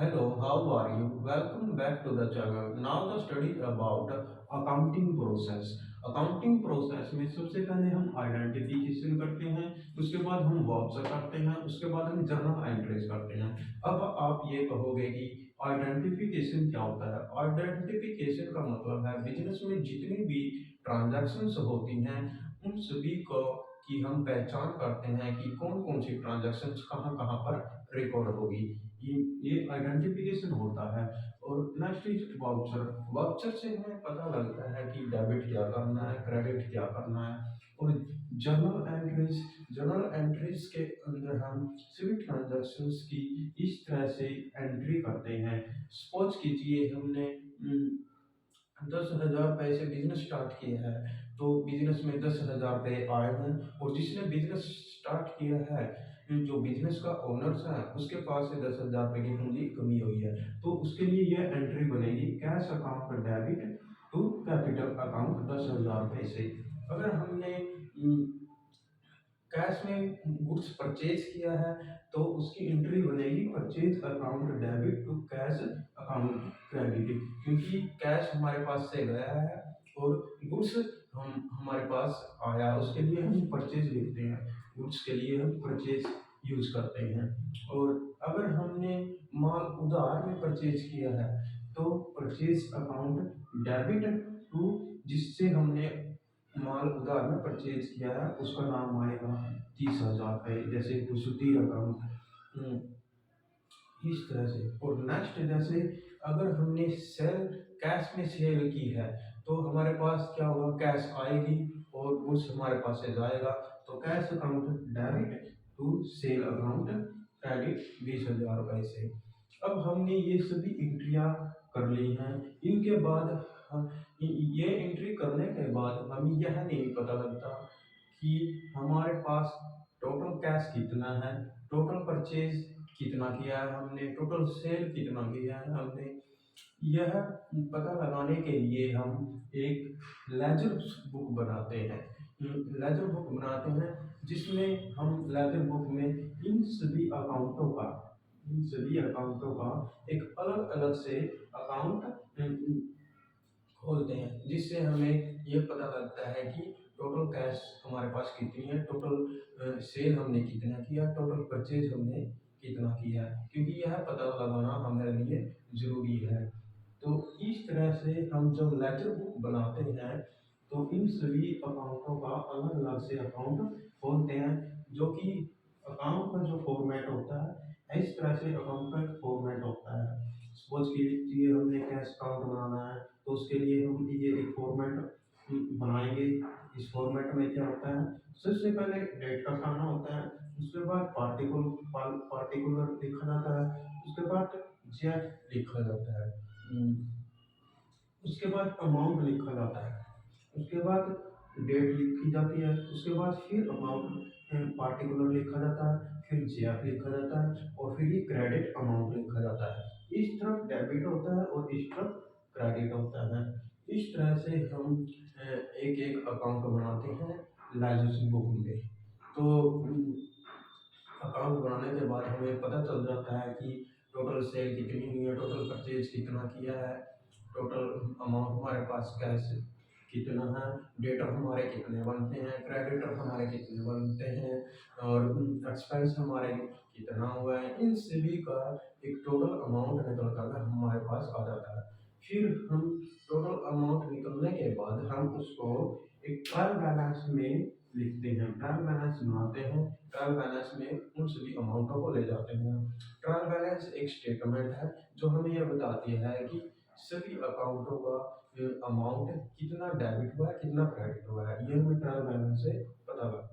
Hello, how are you? Welcome back to the channel. Now the study about accounting process. Accounting process में सबसे पहले हम identification करते हैं, उसके बाद हम वाउचर करते हैं, उसके बाद हम जर्नल एंट्रीज करते हैं। अब आप ये कहोगे कि आइडेंटिफिकेशन क्या होता है। आइडेंटिफिकेशन का मतलब है बिजनेस में जितनी भी ट्रांजैक्शंस होती हैं उन सभी को की हम पहचान करते हैं कि कौन कौन सी ट्रांजैक्शंस कहाँ कहाँ पर रिकॉर्ड होगी। ये आइडेंटिफिकेशन होता है। और नेक्स्ट इज वाउचर। वाउचर से हमें पता लगता है कि डेबिट क्या करना है, क्रेडिट क्या करना है। और जर्नल एंट्रीज के अंदर हम सभी ट्रांजैक्शंस की इस तरह से एंट्री करते हैं। सपोज कीजिए हमने 10,000 रुपये से बिजनेस स्टार्ट किया है, तो बिजनेस में 10,000 रुपये आए हैं। और जिसने बिजनेस स्टार्ट किया है, जो बिजनेस का ओनर्स है, उसके पास से 10,000 रुपये की पूंजी कमी हुई है, तो उसके लिए यह एंट्री बनेगी cash account debit to capital account 10,000 रुपये से। अगर हमने कैश में गुड्स परचेज किया है, तो उसकी एंट्री बनेगी purchase account debit to cash account credit, क्योंकि कैश हमारे पास से गया है और गुड्स हम हमारे पास आया, उसके लिए हम परचेज लिखते हैं, गुड्स के लिए हम परचेज यूज करते हैं। और अगर हमने माल उधार में परचेज किया है, तो परचेज अकाउंट डेबिट टू, जिससे हमने माल उधार में परचेज किया है उसका नाम आएगा 30,000 रुपये, जैसे प्रसूति रकम। हम्म, इस तरह से। और नेक्स्ट जैसे अगर हमने सेल कैश में सेल की है, तो हमारे पास क्या होगा, कैश आएगी और गुड्स हमारे पास से जाएगा, तो cash account debit to sale account credit 20,000 रुपये से। अब हमने ये सभी एंट्रियां कर ली हैं। इनके बाद ये एंट्री करने के बाद हमें यह नहीं पता लगता कि हमारे पास टोटल कैश कितना है, टोटल परचेज कितना किया है हमने, टोटल सेल कितना किया है हमने। यह पता लगाने के लिए हम एक लेजर बुक बनाते हैं। लेजर बुक बनाते हैं जिसमें हम लेजर बुक में इन सभी अकाउंटों का एक अलग अलग से अकाउंट खोलते हैं, जिससे हमें ये पता लगता है कि टोटल कैश हमारे पास कितनी है, टोटल सेल हमने कितना किया, टोटल परचेज हमने कितना किया है, क्योंकि यह पता लगाना हमारे लिए ज़रूरी है। तो इस तरह से हम जब लेजर बुक बनाते हैं, तो इन सभी अकाउंटों का अलग अलग से अकाउंट खोलते हैं, जो कि अकाउंट का जो फॉर्मेट होता है, इस तरह से अकाउंट का एक फॉर्मेट होता है। सपोज कीजिए हमने कैश अकाउंट बनाना है, तो उसके लिए हम ये एक फॉर्मेट बनाएंगे। इस फॉर्मेट में क्या होता है, सबसे पहले डेट का खाना होता है, उसके बाद पार्टिकुलर लिखा जाता है, उसके बाद जेफ लिखा जाता है, उसके बाद अमाउंट लिखा जाता है, उसके बाद डेट लिखी जाती है, उसके बाद फिर अमाउंट पार्टिकुलर लिखा जाता है, फिर जेफ लिखा जाता है, और फिर ये क्रेडिट अमाउंट लिखा जाता है। इस तरफ डेबिट होता है और इस तरफ क्रेडिट होता है। इस तरह से हम एक एक अकाउंट बनाते हैं लाइसेंस बुक में। तो अकाउंट बनाने के बाद हमें पता चल जाता है कि टोटल सेल कितनी हुई है, टोटल परचेज कितना किया है, टोटल अमाउंट हमारे पास कैश कितना है, डेटर हमारे कितने बनते हैं, क्रेडिटर हमारे कितने बनते हैं, और एक्सपेंस हमारे कितना हुआ है। इन सभी का एक टोटल अमाउंट निकल कर हमारे पास आ जाता है। फिर हम टोटल अमाउंट निकलने के बाद हम उसको एक ट्रायल बैलेंस में लिखते हैं, ट्रायल बैलेंस बनाते हैं। ट्रायल बैलेंस में उन सभी अमाउंटों को ले जाते हैं। ट्रायल बैलेंस एक स्टेटमेंट है जो हमें यह बताती है कि सभी अकाउंटों का अमाउंट कितना डेबिट हुआ है, कितना क्रेडिट हुआ है। ये हमें ट्रायल बैलेंस से पता लगता है।